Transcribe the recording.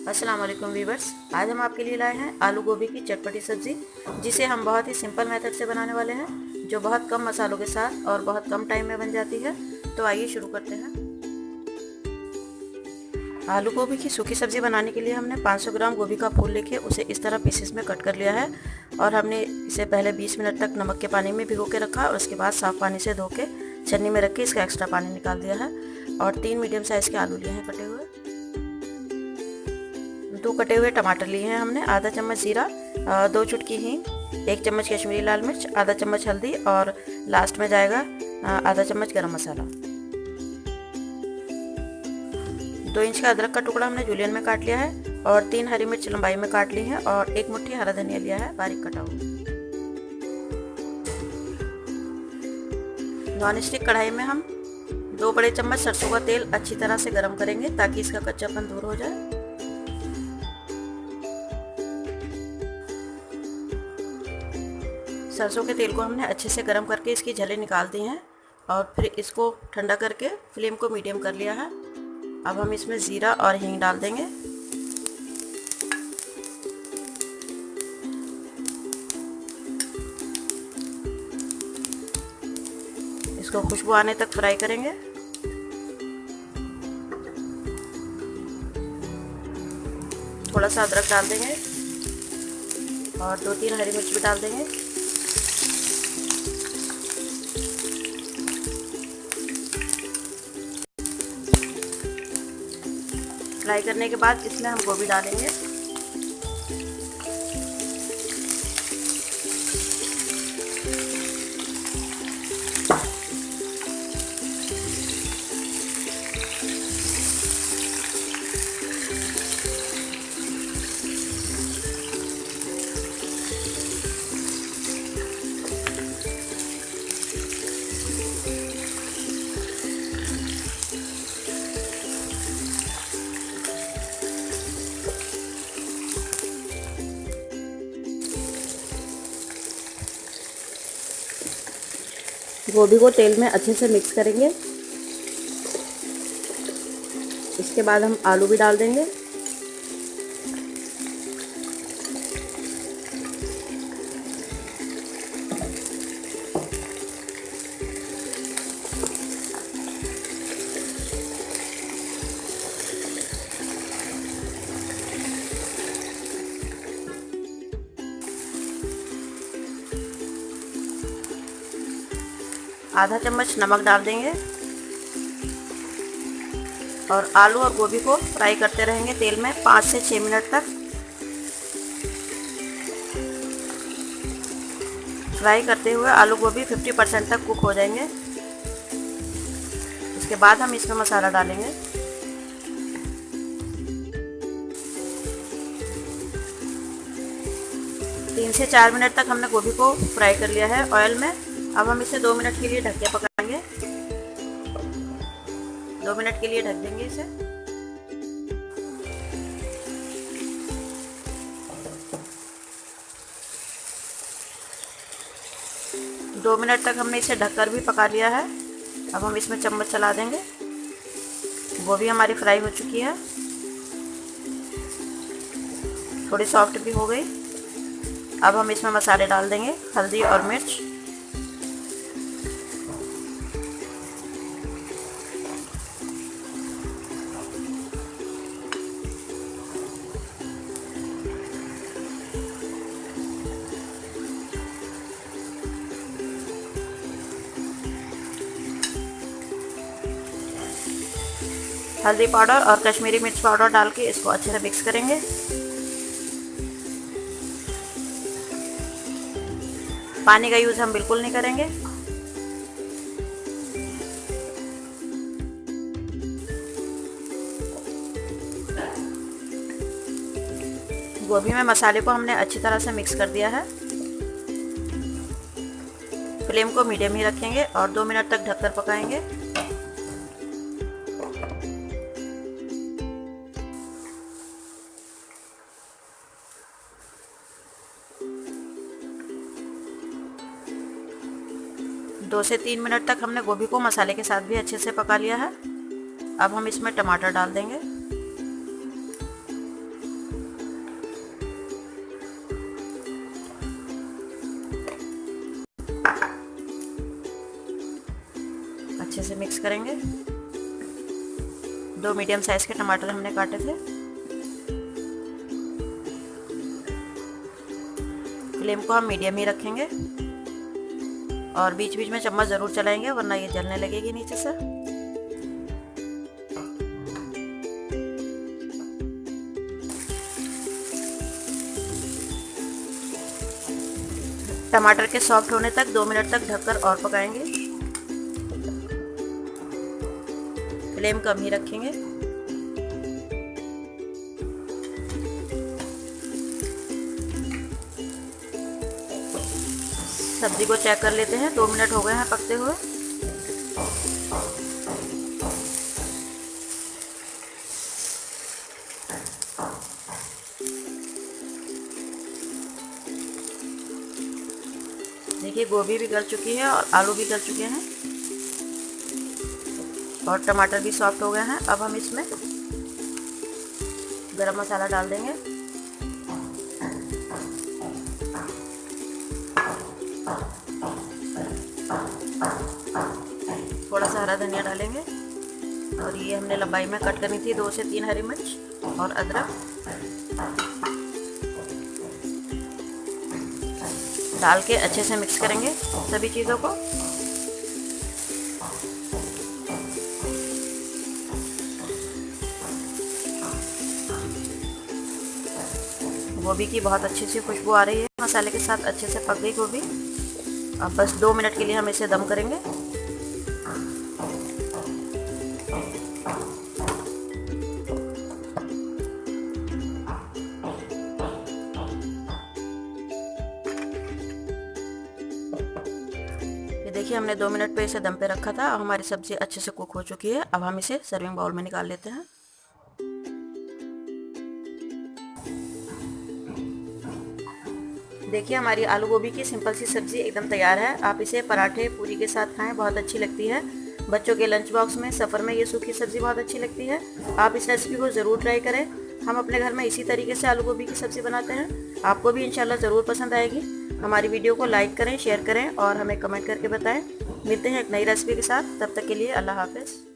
अस्सलाम वालेकुम वीवर्स। आज हम आपके लिए लाए हैं आलू गोभी की चटपटी सब्ज़ी, जिसे हम बहुत ही सिंपल मेथड से बनाने वाले हैं, जो बहुत कम मसालों के साथ और बहुत कम टाइम में बन जाती है। तो आइए शुरू करते हैं। आलू गोभी की सूखी सब्ज़ी बनाने के लिए हमने 500 ग्राम गोभी का फूल लेके उसे इस तरह पीसेस में कट कर लिया है और हमने इसे पहले 20 मिनट तक नमक के पानी में भिगो के रखा और उसके बाद साफ़ पानी से धो के छन्नी में रख के इसका एक्स्ट्रा पानी निकाल दिया है। और 3 मीडियम साइज़ के आलू लिए हैं कटे हुए, 2 कटे हुए टमाटर लिए हैं हमने, आधा चम्मच जीरा, 2 चुटकी हींग, 1 चम्मच कश्मीरी लाल मिर्च, आधा चम्मच हल्दी और लास्ट में जाएगा आधा चम्मच गरम मसाला। 2 इंच का अदरक का टुकड़ा हमने जूलियन में काट लिया है और 3 हरी मिर्च लंबाई में काट ली है और 1 मुट्ठी हरा धनिया लिया है बारीक कटा हुआ। नॉन स्टिक कढ़ाई में हम 2 बड़े चम्मच सरसों का तेल अच्छी तरह से गर्म करेंगे ताकि इसका कच्चापन दूर हो जाए। सरसों के तेल को हमने अच्छे से गर्म करके इसकी झली निकाल दी हैं और फिर इसको ठंडा करके फ्लेम को मीडियम कर लिया है। अब हम इसमें ज़ीरा और हींग डाल देंगे। इसको खुशबू आने तक फ्राई करेंगे। थोड़ा सा अदरक डाल देंगे और 2-3 हरी मिर्च भी डाल देंगे। फ्राई करने के बाद इसमें हम गोभी डालेंगे। गोभी को तेल में अच्छे से मिक्स करेंगे। इसके बाद हम आलू भी डाल देंगे। आधा चम्मच नमक डाल देंगे और आलू और गोभी को फ्राई करते रहेंगे तेल में 5 से 6 मिनट तक। फ्राई करते हुए आलू गोभी 50% तक कुक हो जाएंगे। इसके बाद हम इसमें मसाला डालेंगे। तीन से 4 मिनट तक हमने गोभी को फ्राई कर लिया है ऑयल में। अब हम इसे 2 मिनट के लिए ढक के पकाएंगे। 2 मिनट के लिए ढक देंगे इसे। दो मिनट तक हमने इसे ढककर भी पका लिया है। अब हम इसमें चम्मच चला देंगे। गोभी हमारी फ्राई हो चुकी है, थोड़ी सॉफ्ट भी हो गई। अब हम इसमें मसाले डाल देंगे, हल्दी और मिर्च। हल्दी पाउडर और कश्मीरी मिर्च पाउडर डाल के इसको अच्छे से मिक्स करेंगे। पानी का यूज़ हम बिल्कुल नहीं करेंगे। गोभी में मसाले को हमने अच्छी तरह से मिक्स कर दिया है। फ्लेम को मीडियम ही रखेंगे और 2 मिनट तक ढककर पकाएंगे। दो से 3 मिनट तक हमने गोभी को मसाले के साथ भी अच्छे से पका लिया है। अब हम इसमें टमाटर डाल देंगे। मिक्स करेंगे। 2 मीडियम साइज़ के टमाटर हमने काटे थे। फ्लेम को हम मीडियम ही रखेंगे और बीच बीच में चम्मच ज़रूर चलाएंगे, वरना ये जलने लगेगी नीचे से। टमाटर के सॉफ्ट होने तक 2 मिनट तक ढककर और पकाएंगे। फ्लेम कम ही रखेंगे। सब्जी को चेक कर लेते हैं, 2 मिनट हो गए हैं पकते हुए। देखिए गोभी भी गल चुकी है और आलू भी गल चुके हैं और टमाटर भी सॉफ्ट हो गए हैं। अब हम इसमें गरम मसाला डाल देंगे। थोड़ा सा हरा धनिया डालेंगे और ये हमने लंबाई में कट करनी थी 2 से 3 हरी मिर्च और अदरक डाल के अच्छे से मिक्स करेंगे सभी चीज़ों को। गोभी की बहुत अच्छी सी खुशबू आ रही है, मसाले के साथ अच्छे से पक गई गोभी। अब बस 2 मिनट के लिए हम इसे दम करेंगे। ये देखिए हमने 2 मिनट पे इसे दम पे रखा था। अब हमारी सब्जी अच्छे से कुक हो चुकी है। अब हम इसे सर्विंग बाउल में निकाल लेते हैं। देखिए हमारी आलू गोभी की सिंपल सी सब्ज़ी एकदम तैयार है। आप इसे पराठे पूरी के साथ खाएं, बहुत अच्छी लगती है। बच्चों के लंच बॉक्स में, सफ़र में ये सूखी सब्ज़ी बहुत अच्छी लगती है। आप इस रेसिपी को ज़रूर ट्राई करें। हम अपने घर में इसी तरीके से आलू गोभी की सब्ज़ी बनाते हैं। आपको भी इंशाल्लाह ज़रूर पसंद आएगी। हमारी वीडियो को लाइक करें, शेयर करें और हमें कमेंट करके बताएं। मिलते हैं एक नई रेसिपी के साथ, तब तक के लिए अल्लाह हाफ़िज़।